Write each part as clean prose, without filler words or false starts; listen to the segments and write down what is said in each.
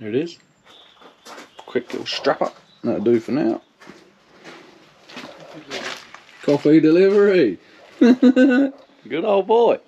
There it is. Quick little strap up. That'll do for now. Coffee delivery. Good old boy.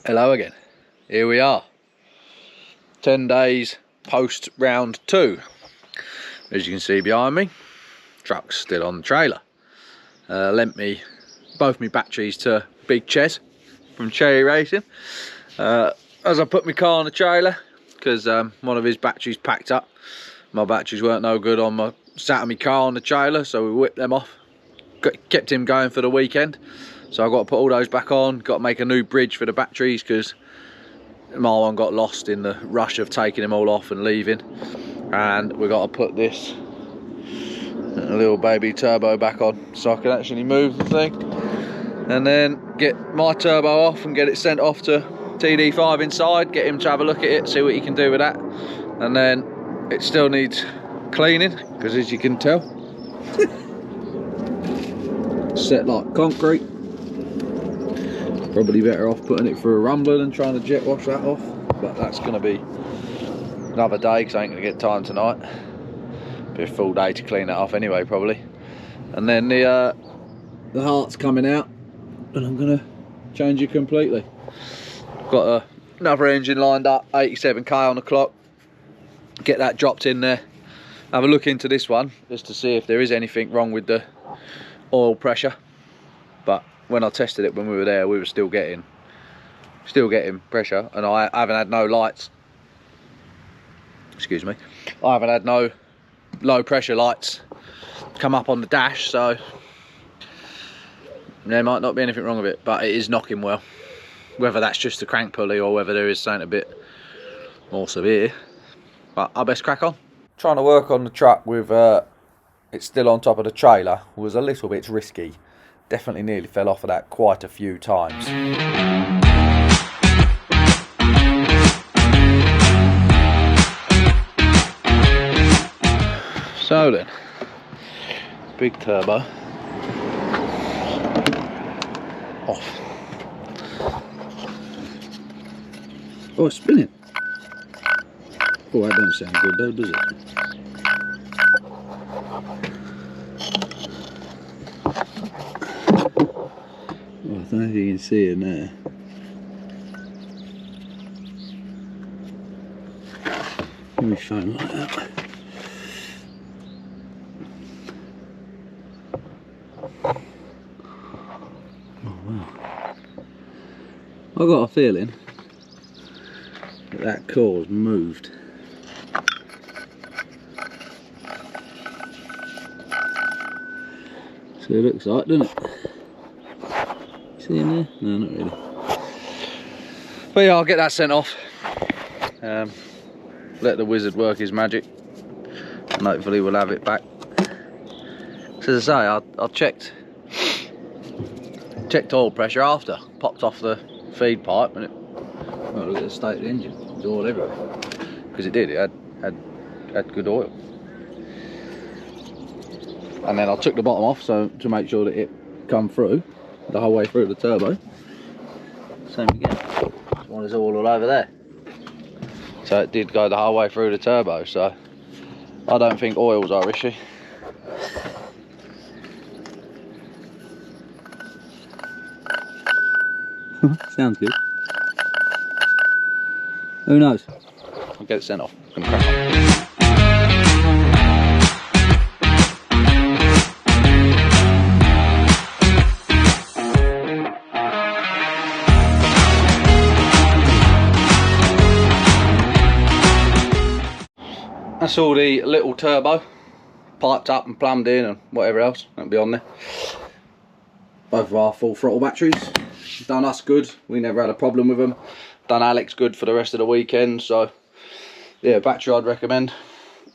Hello again. Here we are. 10 days post round 2. As you can see behind me, truck's still on the trailer. Lent me both my batteries to Big Ches from Cherry Racing. As I put my car on the trailer, because one of his batteries packed up. My batteries weren't no good on my sat on my car on the trailer, so we whipped them off. Kept him going for the weekend. So I've got to put all those back on, got to make a new bridge for the batteries because my one got lost in the rush of taking them all off and leaving. And we've got to put this little baby turbo back on so I can actually move the thing. And then get my turbo off and get it sent off to TD5 inside, get him to have a look at it, see what he can do with that. And then it still needs cleaning because, as you can tell, set like concrete. Probably better off putting it through a rumbler than trying to jet wash that off, but that's going to be another day because I ain't going to get time tonight. Be a full day to clean that off anyway, probably. And then the heart's coming out and I'm going to change it completely. Got another engine lined up, 87k on the clock. Get that dropped in there. Have a look into this one just to see if there is anything wrong with the oil pressure. But when I tested it when we were there, we were still getting pressure, and I haven't had no lights. Excuse me. I haven't had no low pressure lights come up on the dash, so there might not be anything wrong with it, but it is knocking well. Whether that's just the crank pulley or whether there is something a bit more severe, but I best crack on. Trying to work on the truck with it still on top of the trailer was a little bit risky. Definitely nearly fell off of that quite a few times. So then, big turbo off. Oh, it's spinning. Oh, that doesn't sound good though, does it? Well, I don't know if you can see it there. Let me phone like that. Oh wow. I got a feeling that core's moved. So it looks like, doesn't it? See in there? No, not really. But yeah, I'll get that sent off. Let the wizard work his magic, and hopefully we'll have it back. So as I say, I checked oil pressure after, popped off the feed pipe, and it. Well, look at the state of the engine. It's all everywhere because it did. It had good oil. And then I took the bottom off so to make sure that it come through the whole way through the turbo. Same again. This one is all over there. So it did go the whole way through the turbo. So I don't think oil's our issue. Sounds good. Who knows? I'll get it sent off. Gonna crack on. That's all the little turbo piped up and plumbed in and whatever else, that'll be on there. Both of our full throttle batteries, done us good, we never had a problem with them. Done Alex good for the rest of the weekend, so yeah, battery I'd recommend.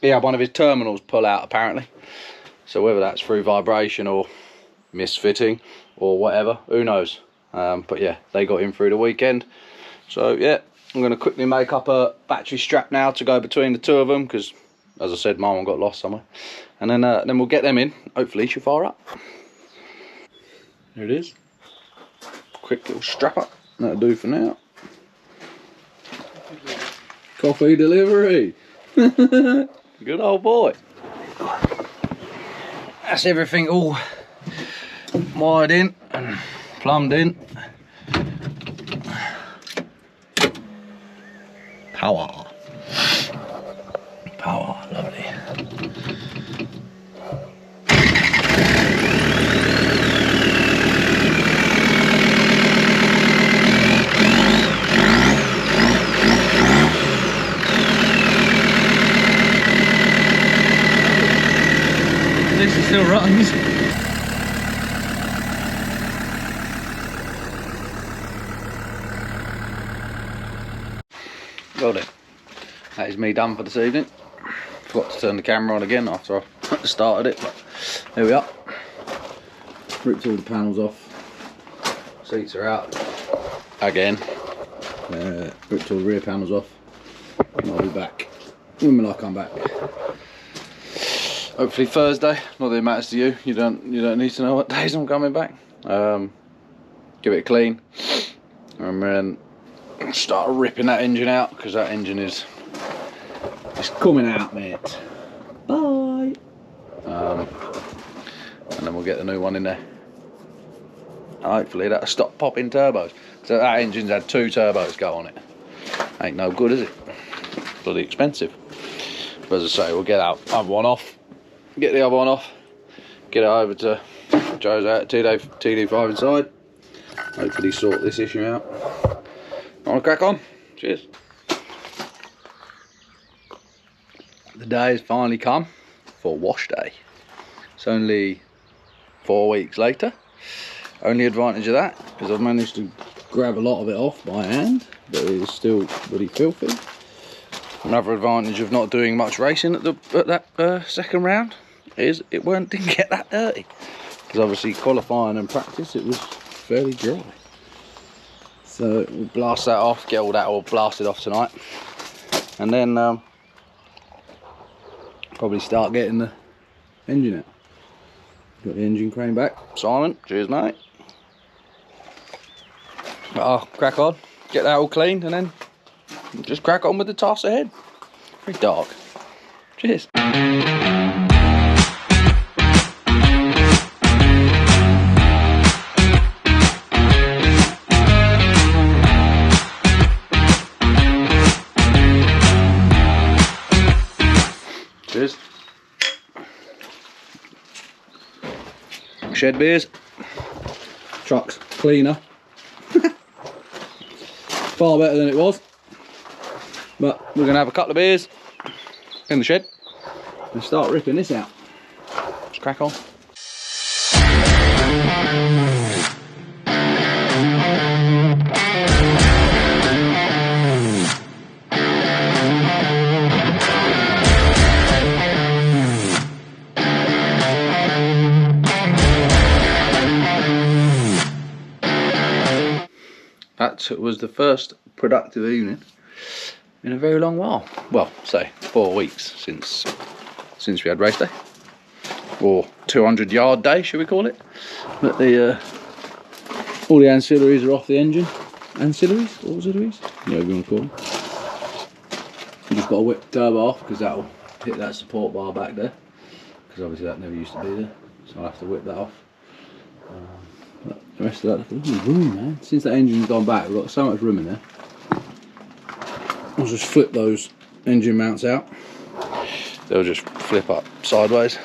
He had one of his terminals pull out apparently, so whether that's through vibration or misfitting or whatever, who knows. But yeah, they got in through the weekend. So yeah, I'm going to quickly make up a battery strap now to go between the two of them, because as I said, my one got lost somewhere. And then we'll get them in, hopefully she'll fire up. There it is. Quick little strap up, that'll do for now. Coffee delivery. Good old boy. That's everything all wired in and plumbed in. Power. Power, lovely. This still runs. Got it. That is me done for this evening. Forgot to turn the camera on again after I started it, but there we are. Ripped all the panels off. Seats are out again. Ripped all the rear panels off. And I'll be back when I come back. Hopefully Thursday. Not that it matters to you. You don't need to know what days I'm coming back. Give it a clean, and then start ripping that engine out, because that engine is coming out, mate. Bye. And then we'll get the new one in there. Hopefully that'll stop popping turbos. So that engine's had 2 turbos go on it. Ain't no good, is it? Bloody expensive. But as I say, we'll get that other one off. Get the other one off. Get it over to Joe's out TD5 inside. Hopefully sort this issue out. I want to crack on. Cheers. The day has finally come for wash day. It's only 4 weeks later. Only advantage of that is I've managed to grab a lot of it off by hand, but it is still pretty filthy. Another advantage of not doing much racing at that second round is it didn't get that dirty, because obviously qualifying and practice it was fairly dry. So we'll blast that off, get all that all blasted off tonight, and then probably start getting the engine out. Got the engine crane back. Simon, cheers mate. But I'll crack on, get that all cleaned, and then just crack on with the task ahead. Very dark. Cheers. Cheers. Shed beers. Truck's cleaner. Far better than it was. But we're going to have a couple of beers in the shed and start ripping this out. Let's crack on. That was the first productive evening in a very long while. Well, say 4 weeks since we had race day, or 200-yard day, should we call it? But all the ancillaries are off the engine. Ancillaries? Auxiliaries? Whatever you want to call them. You just got to whip the turbo off, because that'll hit that support bar back there, because obviously that never used to be there, so I'll have to whip that off. But the rest of that, look at the room, man. Since that engine's gone back, we've got so much room in there. I'll just flip those engine mounts out. They'll just flip up sideways.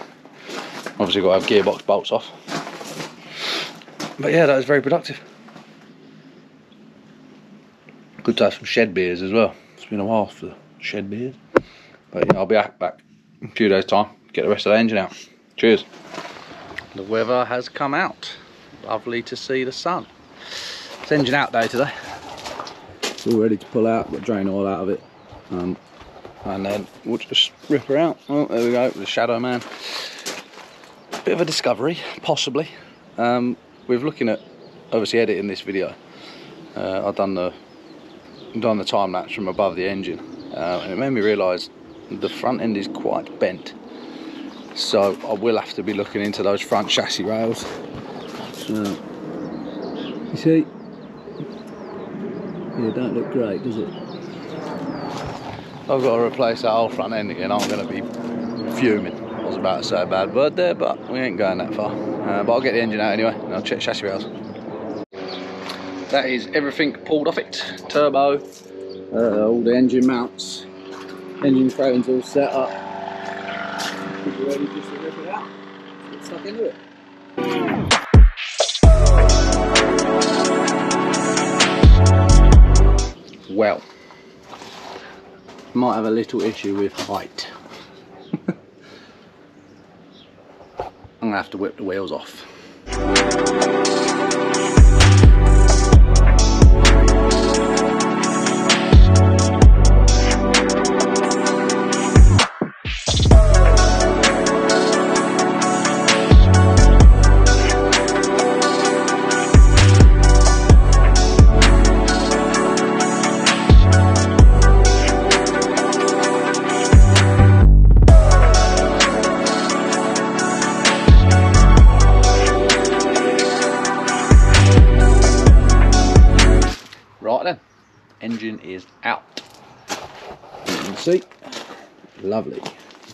Obviously got to have gearbox bolts off. But yeah, that was very productive. Good to have some shed beers as well. It's been a while for the shed beers. But yeah, I'll be back in a few days' time. get the rest of the engine out. Cheers. The weather has come out. Lovely to see the sun. It's engine out day today. It's all ready to pull out, got drain oil out of it. And then we'll just rip her out. Oh, there we go, the Shadow Man. Bit of a discovery, possibly. We're looking at obviously editing this video. I've done the time lapse from above the engine, and it made me realise the front end is quite bent. So I will have to be looking into those front chassis rails. You see, yeah, don't look great, does it? I've got to replace that whole front end again. I'm going to be fuming. I was about to say a bad word there, but we ain't going that far. But I'll get the engine out anyway, and I'll check chassis rails. That is everything pulled off it. Turbo, all the engine mounts, engine frames all set up. We're ready just to rip it out. Let's get stuck into it. Well, might have a little issue with height. I'm gonna have to whip the wheels off. Right then, engine is out. You can see, lovely,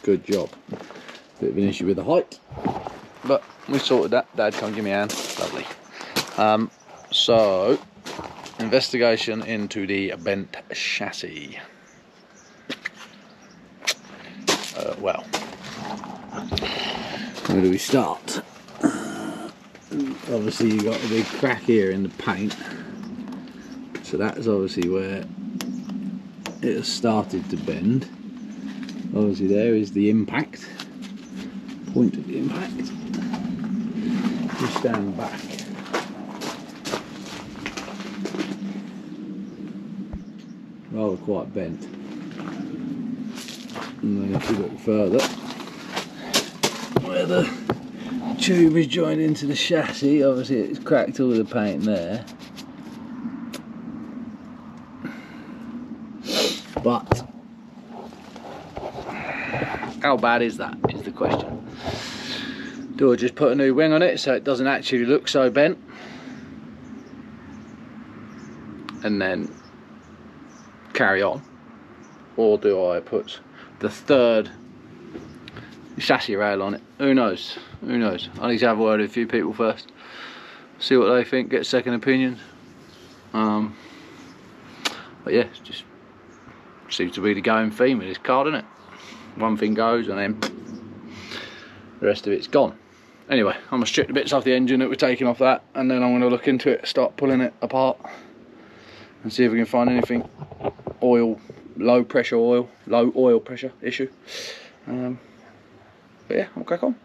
good job. Bit of an issue with the height, but we sorted that. Dad, come give me a hand. Lovely. So, investigation into the bent chassis. Well, where do we start? Obviously, you got a big crack here in the paint. So that's obviously where it has started to bend. Obviously there is the impact, point of the impact. You stand back. Rather quite bent. And then if you look further, where the tube is joined into the chassis, obviously it's cracked all the paint there. But how bad is that, is the question. Do I just put a new wing on it so it doesn't actually look so bent, and then carry on, or do I put the third chassis rail on it? Who knows? Who knows? I need to have a word with a few people first, see what they think, get second opinions. But yeah, it's just seems to be the going theme with this car, doesn't it? One thing goes and then the rest of it's gone. Anyway, I'm going to strip the bits off the engine that we're taking off that, and then I'm going to look into it, start pulling it apart and see if we can find anything oil, low oil pressure issue. But yeah, I'll crack on.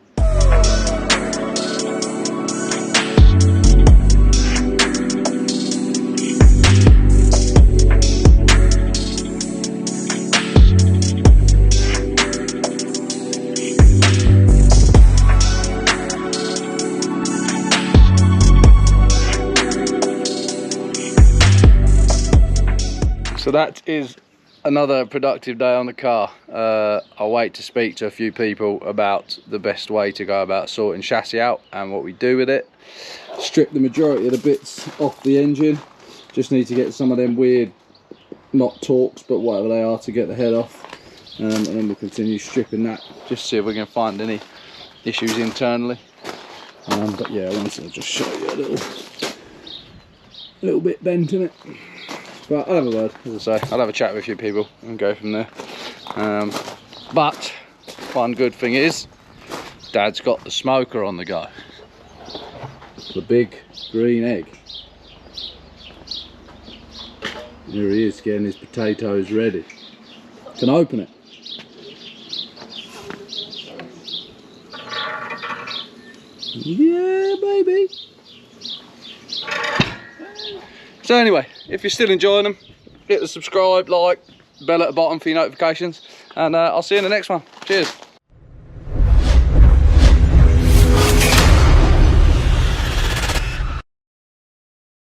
So that is another productive day on the car. I'll wait to speak to a few people about the best way to go about sorting chassis out and what we do with it. Strip the majority of the bits off the engine. Just need to get some of them weird, not Torx, but whatever they are, to get the head off. And then we'll continue stripping that, just see if we can find any issues internally. But yeah, I wanted to just show you a little bit bent in it. But I'll have a word, as I say, I'll have a chat with a few people and go from there. But one good thing is, Dad's got the smoker on the go. The big green egg. Here he is getting his potatoes ready. Can I open it? Yeah, baby. So anyway, if you're still enjoying them, hit the subscribe, like, bell at the bottom for your notifications, and I'll see you in the next one. Cheers.